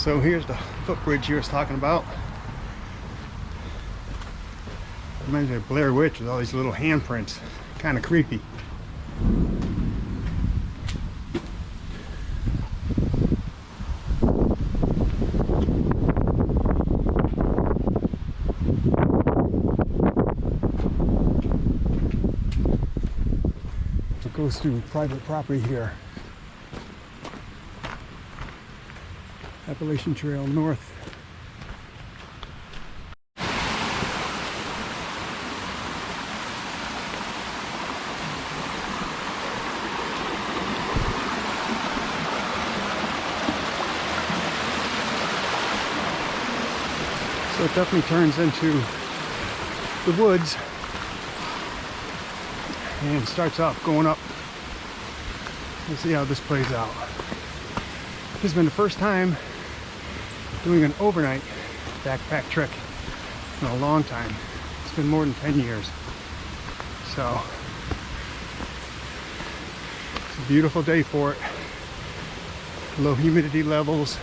So here's the footbridge you was talking about. Reminds me of Blair Witch with all these little handprints. Kind of creepy. It goes through private property here. Appalachian Trail North. So it definitely turns into the woods and starts off going up. We'll see how this plays out. This has been the first time doing an overnight backpack trek in a long time. It's been more than 10 years. So it's a beautiful day for it. Low humidity levels.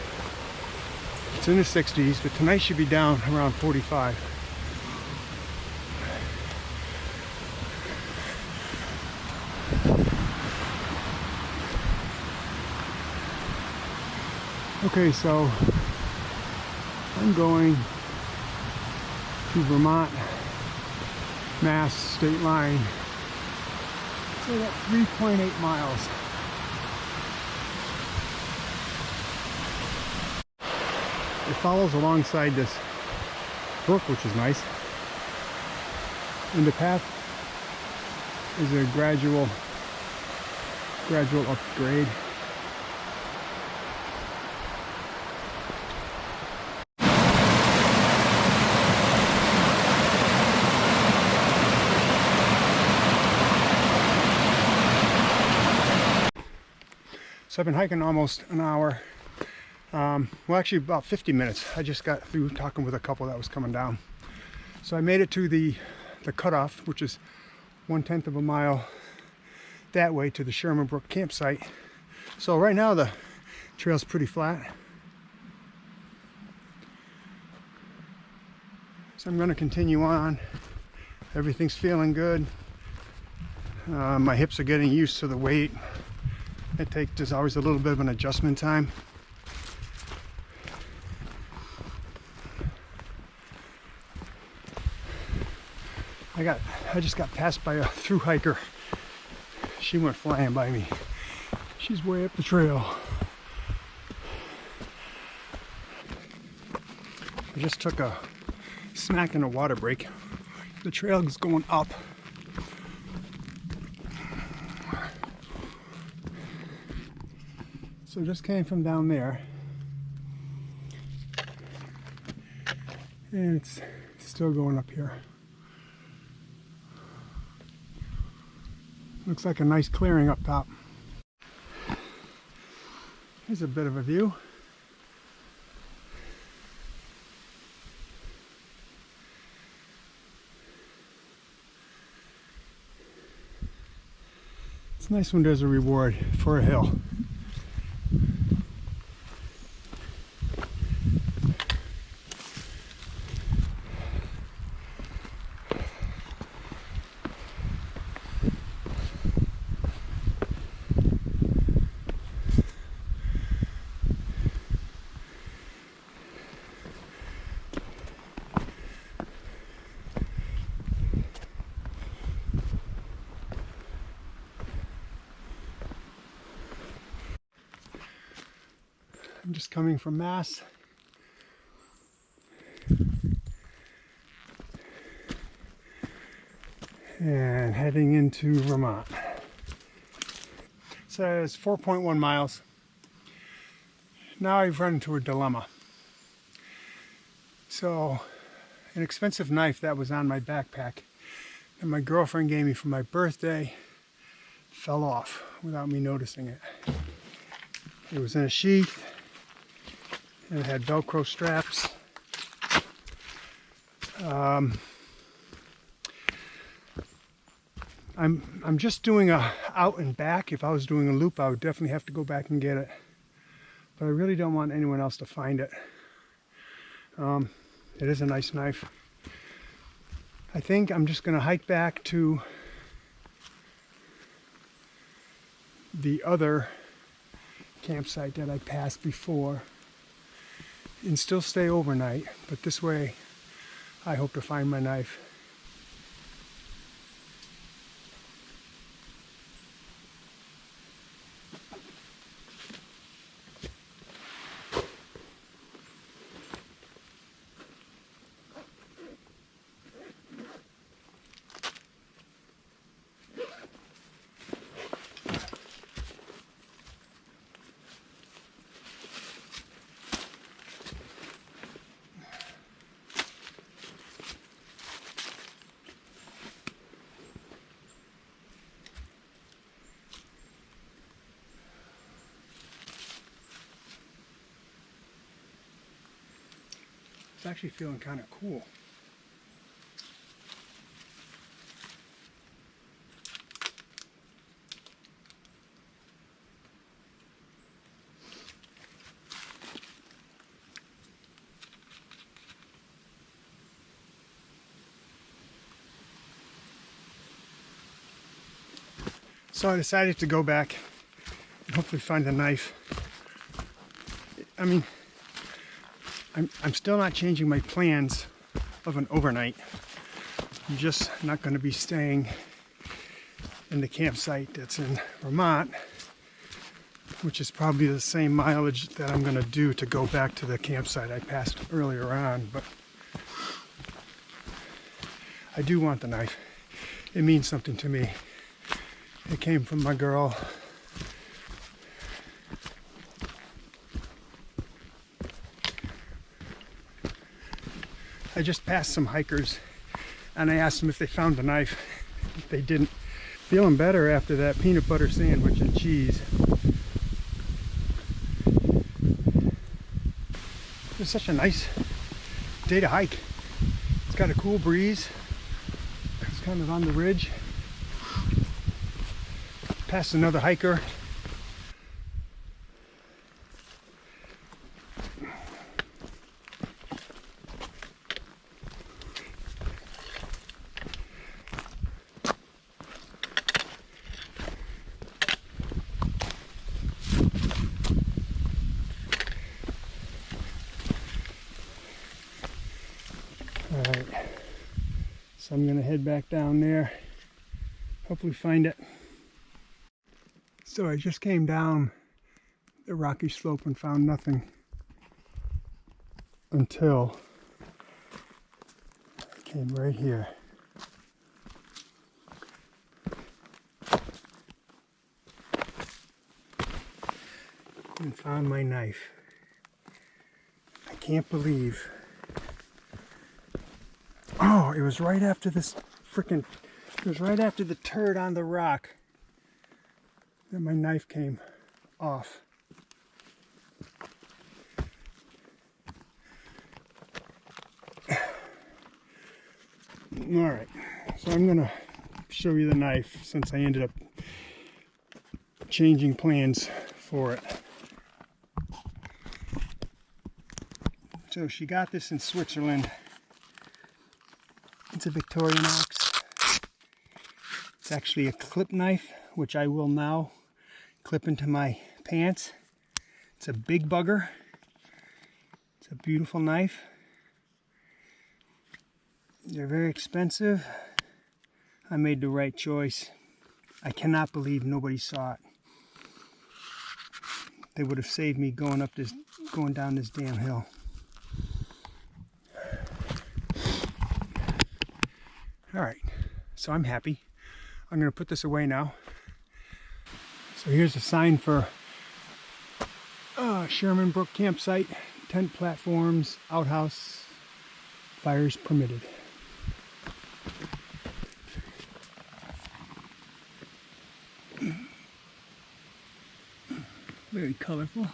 It's in the 60s, but tonight should be down around 45. Okay, so I'm going to Vermont, Mass state line. So about 3.8 miles. It follows alongside this brook, which is nice. And the path is a gradual upgrade. So I've been hiking almost an hour. Well, actually about 50 minutes. I just got through talking with a couple that was coming down. So I made it to the cutoff, which is 1/10 of a mile that way to the Sherman Brook campsite. So right now the trail's pretty flat. So I'm going to continue on. Everything's feeling good. My hips are getting used to the weight. There's always a little bit of an adjustment time. I just got passed by a through hiker. She went flying by me. She's way up the trail. I just took a snack and a water break. The trail is going up. So just came from down there. And it's still going up here. Looks like a nice clearing up top. Here's a bit of a view. It's nice when there's a reward for a hill. I'm just coming from Mass. And heading into Vermont. It says 4.1 miles. Now I've run into a dilemma. So, an expensive knife that was on my backpack that my girlfriend gave me for my birthday fell off without me noticing it. It was in a sheath and it had Velcro straps. I'm just doing a out and back. If I was doing a loop, I would definitely have to go back and get it. but I really don't want anyone else to find it. It is a nice knife. I think I'm just going to hike back to the other campsite that I passed before and still stay overnight, but this way I hope to find my knife. It's actually feeling kind of cool. So I decided to go back and hopefully find a knife. I mean, I'm still not changing my plans of an overnight. I'm just not going to be staying in the campsite that's in Vermont, which is probably the same mileage that I'm going to do to go back to the campsite I passed earlier on. But I do want the knife. It means something to me. It came from my girl. I just passed some hikers and I asked them if they found the knife. They didn't. Feeling better after that peanut butter sandwich and cheese. It's such a nice day to hike. It's got a cool breeze. It's kind of on the ridge. Passed another hiker. Alright, so I'm going to head back down there, hopefully find it. So I just came down the rocky slope and found nothing until I came right here. And found my knife. I can't believe. Oh, it was right after this frickin', it was right after the turd on the rock that my knife came off. Alright, so I'm gonna show you the knife since I ended up changing plans for it. So she got this in Switzerland. It's a Victorinox. It's actually a clip knife, which I will now clip into my pants. It's a big bugger. It's a beautiful knife. They're very expensive. I made the right choice. I cannot believe nobody saw it. They would have saved me going down this damn hill. All right, so I'm happy. I'm gonna put this away now. So here's a sign for Sherman Brook campsite, tent platforms, outhouse, fires permitted. Very colorful.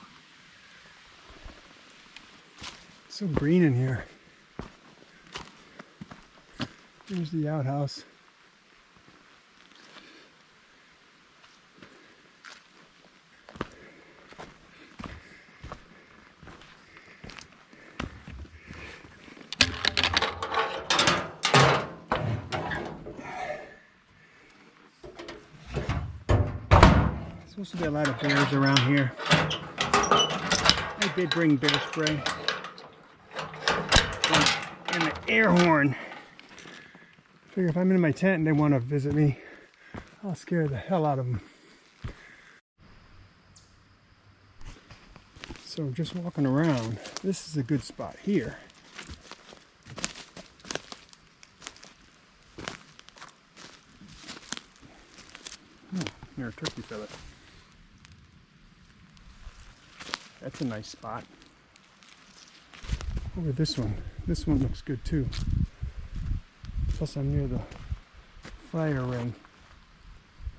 It's so green in here. Here's the outhouse. Supposed to be a lot of bears around here. I did bring bear spray and an air horn. Figure if I'm in my tent and they want to visit me, I'll scare the hell out of them. So just walking around, this is a good spot here. Near a turkey fillet. That's a nice spot. Over this one. This one looks good too. Plus I'm near the fire ring.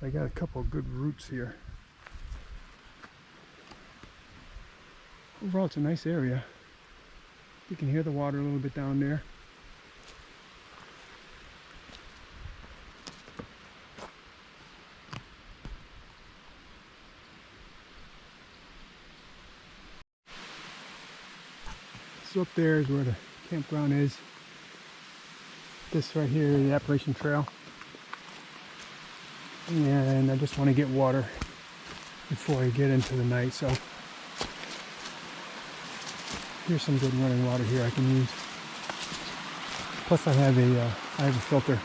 I got a couple of good roots here. Overall, it's a nice area. You can hear the water a little bit down there. So up there is where the campground is. This right here is the Appalachian Trail. And I just want to get water before I get into the night, so here's some good running water here I can use. Plus I have a filter.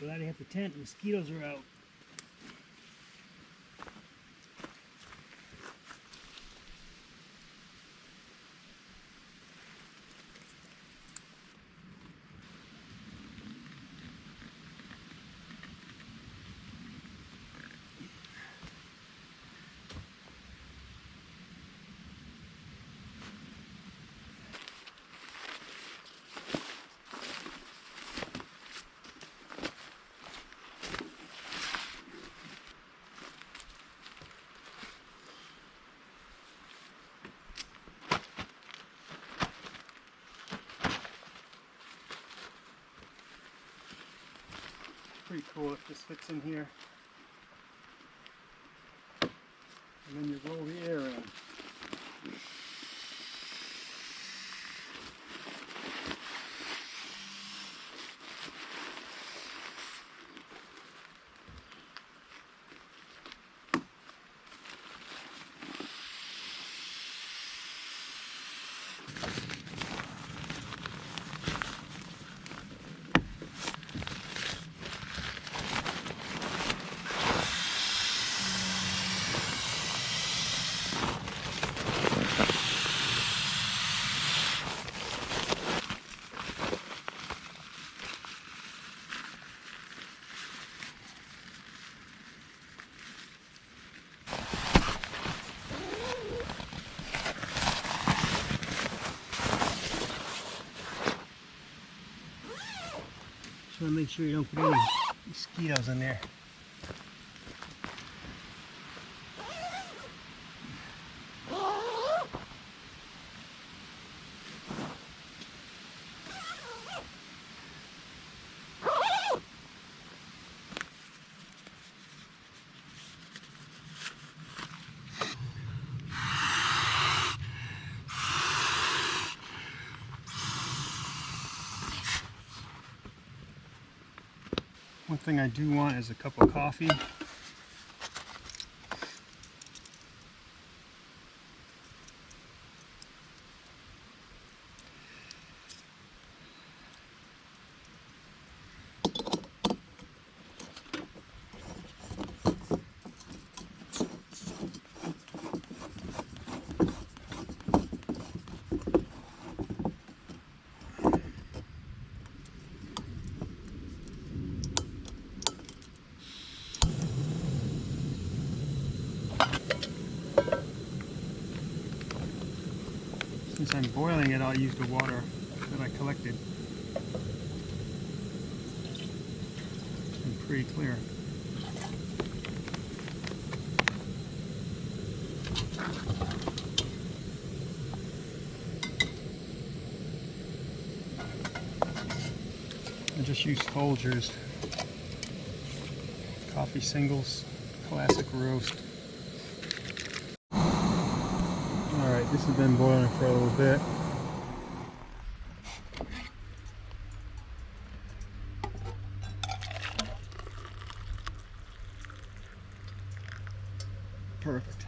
Glad I have the tent. Mosquitoes are out. Pretty cool if this fits in here. And then you roll the air in. want to make sure you don't get any mosquitoes in there. One thing I do want is a cup of coffee. Since I'm boiling it, I'll use the water that I collected. It's pretty clear. I just used Folgers coffee singles, classic roast. Alright, this has been boiling for a little bit. Perfect.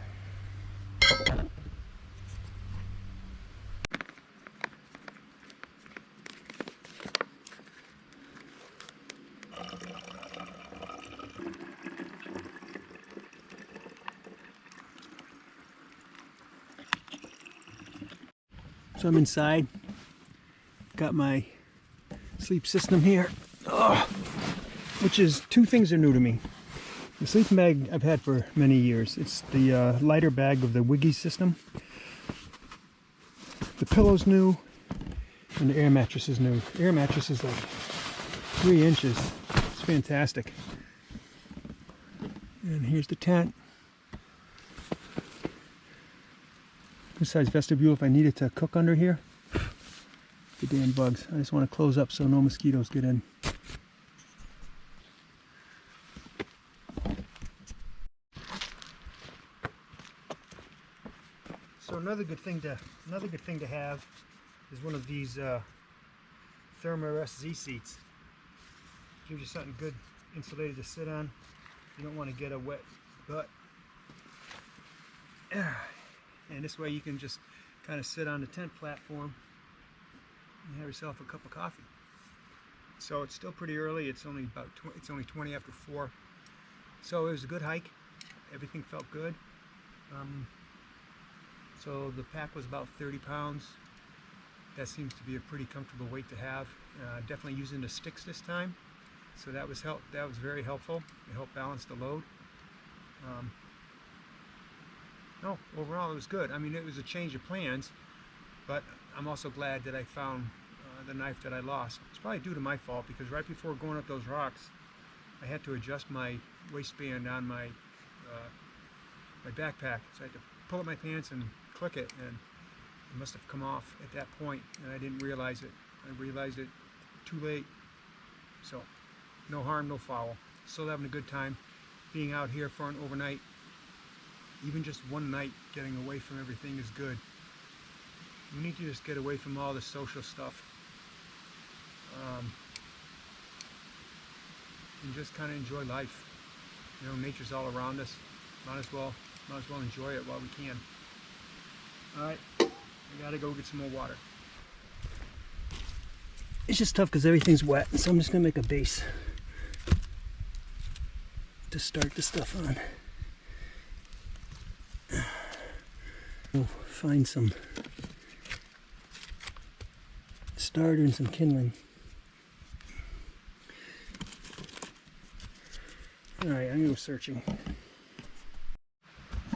So I'm inside, got my sleep system here, which is, two things are new to me. The sleeping bag I've had for many years. It's the lighter bag of the Wiggy system. The pillow's new, and the air mattress is new. The air mattress is like 3 inches. It's fantastic. And here's the tent. Good size vestibule if I needed to cook under here. The damn bugs. I just want to close up so no mosquitoes get in. So another good thing to have is one of these Thermarest Z seats. Gives you something good insulated to sit on. You don't want to get a wet butt. And this way you can just kind of sit on the tent platform and have yourself a cup of coffee. So it's still pretty early. It's only about it's only 20 after 4. So it was a good hike. Everything felt good. So the pack was about 30 pounds. That seems to be a pretty comfortable weight to have. Definitely using the sticks this time. So that was very helpful. It helped balance the load. No, overall it was good. I mean, it was a change of plans, but I'm also glad that I found the knife that I lost. It's probably due to my fault, because right before going up those rocks, I had to adjust my waistband on my my backpack. So I had to pull up my pants and click it, and it must have come off at that point, and I didn't realize it. I realized it too late. So, no harm, no foul. Still having a good time being out here for an overnight. Even just one night getting away from everything is good. We need to just get away from all the social stuff. And just kind of enjoy life. You know, nature's all around us. Might as well enjoy it while we can. Alright, I gotta go get some more water. It's just tough because everything's wet, so I'm just gonna make a base to start the stuff on. We'll find some starter and some kindling. Alright, I'm gonna go searching.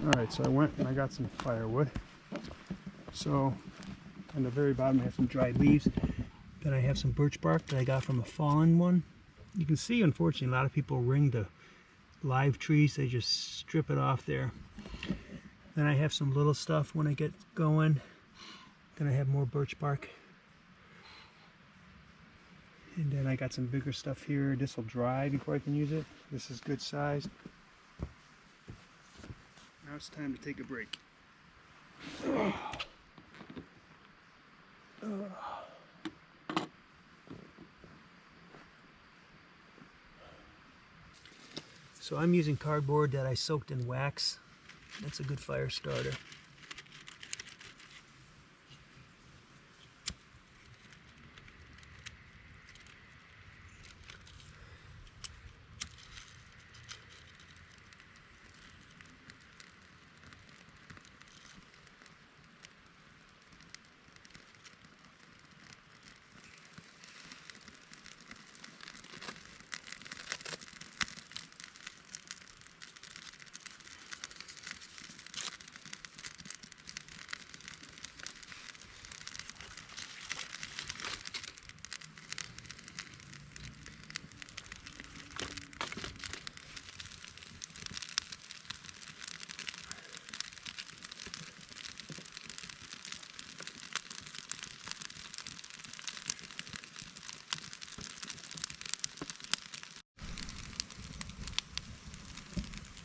Alright, so I went and I got some firewood. So on the very bottom I have some dried leaves. Then I have some birch bark that I got from a fallen one. You can see, unfortunately, a lot of people ring the live trees. They just strip it off there. Then I have some little stuff when I get going. Then I have more birch bark. And then I got some bigger stuff here. This will dry before I can use it. This is good size. Now it's time to take a break. So I'm using cardboard that I soaked in wax. That's a good fire starter.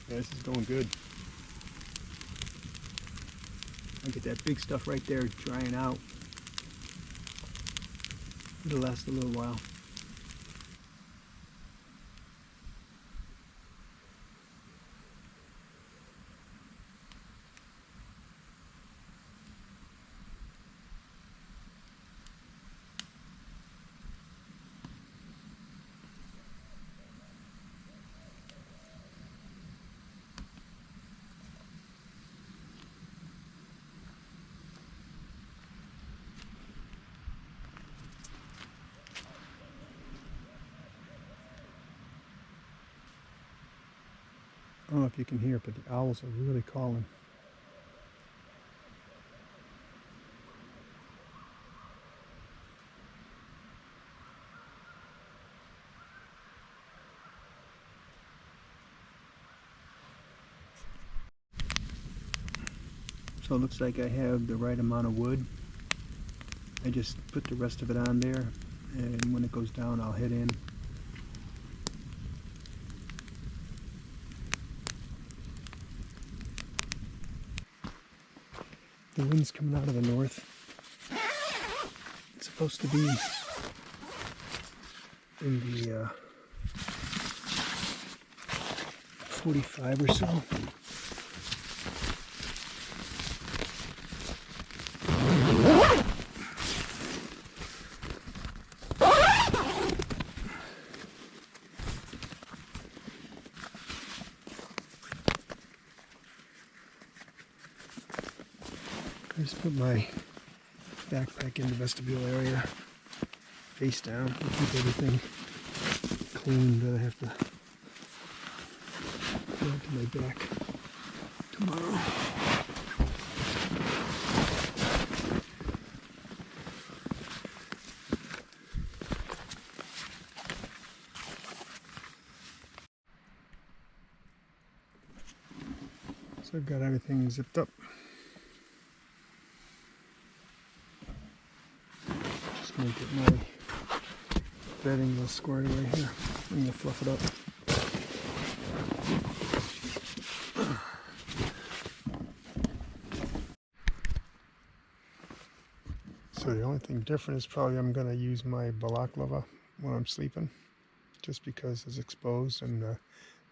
Yeah, this is going good. I get that big stuff right there drying out. It'll last a little while. I don't know if you can hear, but the owls are really calling. So it looks like I have the right amount of wood. I just put the rest of it on there, and when it goes down, I'll hit in. The wind's coming out of the north. It's supposed to be in the 45 or so. I just put my backpack in the vestibule area, face down, to keep everything clean, but I have to go to my back tomorrow. So I've got everything zipped up. Just gonna get my bedding all squared away here. I'm gonna fluff it up. So the only thing different is probably I'm gonna use my balaclava when I'm sleeping, just because it's exposed, and I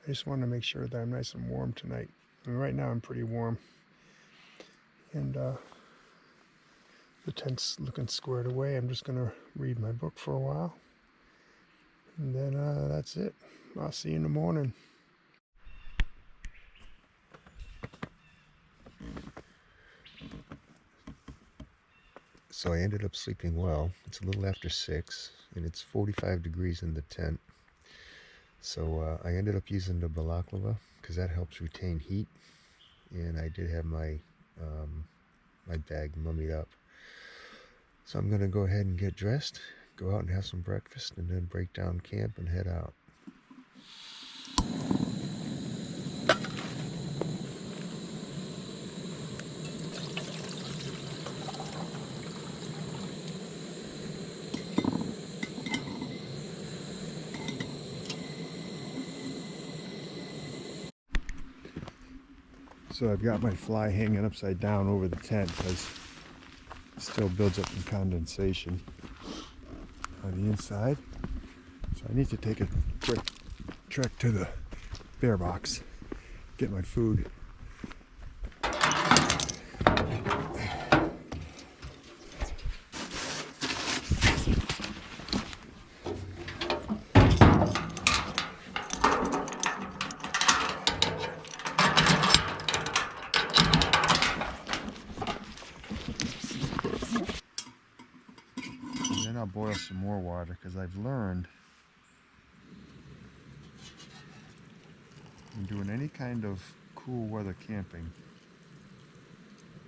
just want to make sure that I'm nice and warm tonight. I mean, right now I'm pretty warm, and the tent's looking squared away. I'm just gonna read my book for a while, and then that's it. I'll see you in the morning. So I ended up sleeping well. It's a little after 6, and it's 45 degrees in the tent. So I ended up using the balaclava because that helps retain heat, and I did have my my bag mummied up. So I'm gonna go ahead and get dressed, go out and have some breakfast, and then break down camp and head out. So I've got my fly hanging upside down over the tent because it still builds up some condensation on the inside. So I need to take a quick trek to the bear box, get my food. And then I'll boil some more water because I've learned in doing any kind of cool weather camping,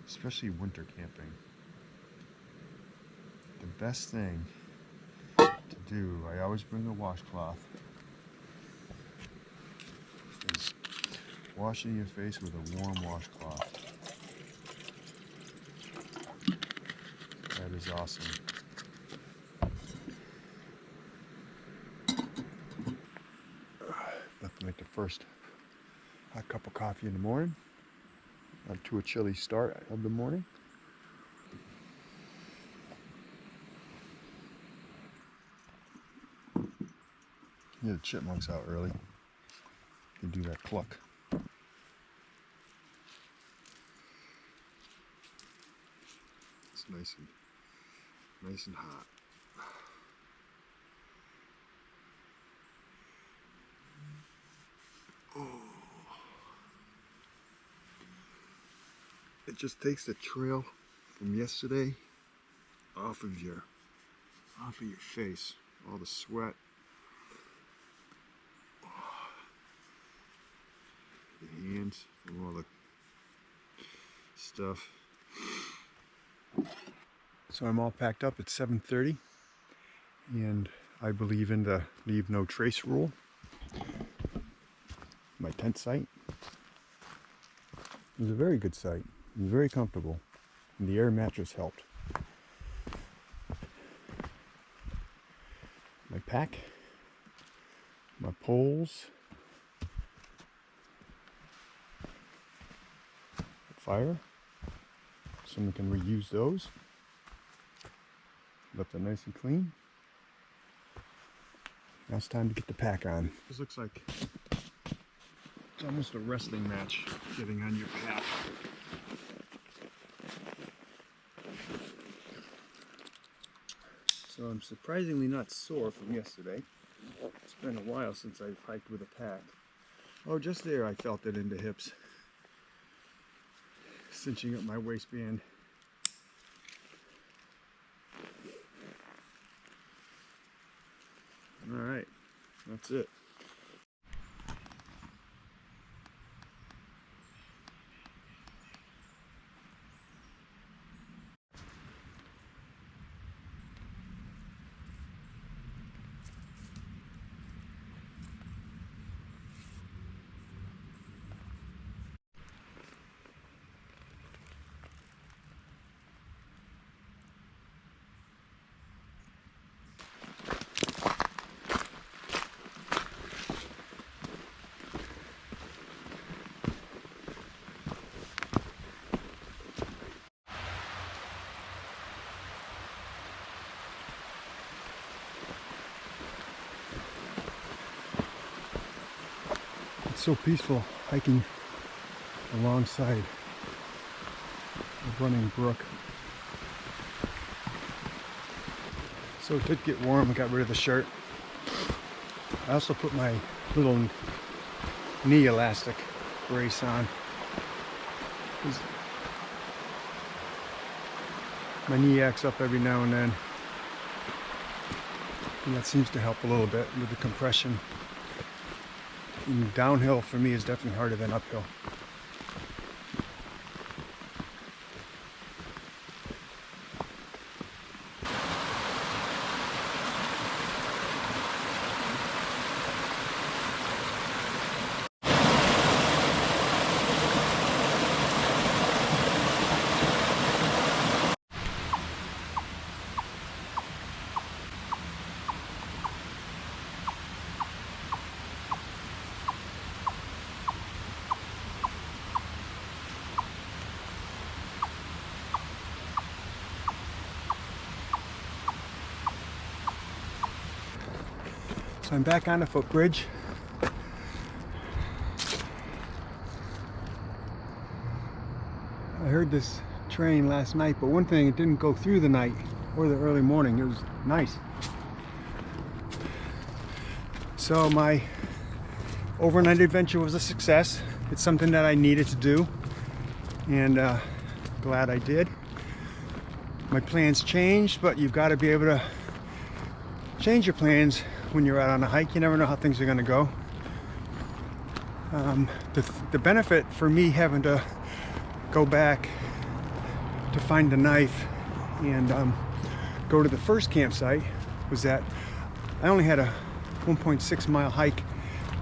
especially winter camping, the best thing to do, I always bring a washcloth, is washing your face with a warm washcloth. That is awesome. Nothing like the first hot cup of coffee in the morning, to a chilly start of the morning. Yeah, the chipmunk's out early. You do that cluck. It's nice and hot. Oh. It just takes the trail from yesterday off of your face, all the sweat, the hands, and all the stuff. So I'm all packed up. It's 7:30, and I believe in the leave no trace rule. My tent site was a very good site. It was very comfortable, and the air mattress helped. My pack, my poles, fire. Someone can reuse those. Left it nice and clean. Now it's time to get the pack on. This looks like it's almost a wrestling match getting on your pack. So I'm surprisingly not sore from yesterday. It's been a while since I've hiked with a pack. Oh, just there I felt it in the hips. Cinching up my waistband. All right, that's it. It's so peaceful hiking alongside a running brook. So it did get warm. I got rid of the shirt. I also put my little knee elastic brace on. My knee acts up every now and then, and that seems to help a little bit with the compression. And downhill for me is definitely harder than uphill. So I'm back on the footbridge. I heard this train last night, but one thing, it didn't go through the night or the early morning. It was nice. So my overnight adventure was a success. It's something that I needed to do, and glad I did. My plans changed, but you've got to be able to change your plans when you're out on a hike. You never know how things are going to go. The benefit for me having to go back to find the knife and go to the first campsite was that I only had a 1.6 mile hike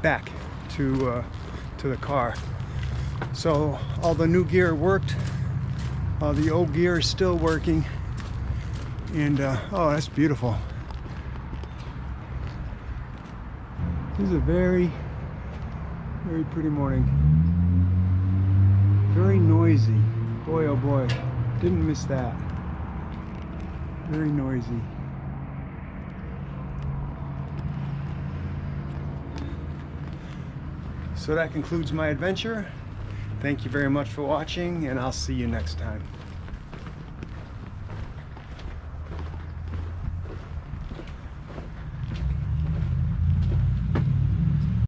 back to the car. So all the new gear worked, the old gear is still working, and oh, that's beautiful. This is a very, very pretty morning. Very noisy. Boy, oh boy, didn't miss that. Very noisy. So that concludes my adventure. Thank you very much for watching, and I'll see you next time.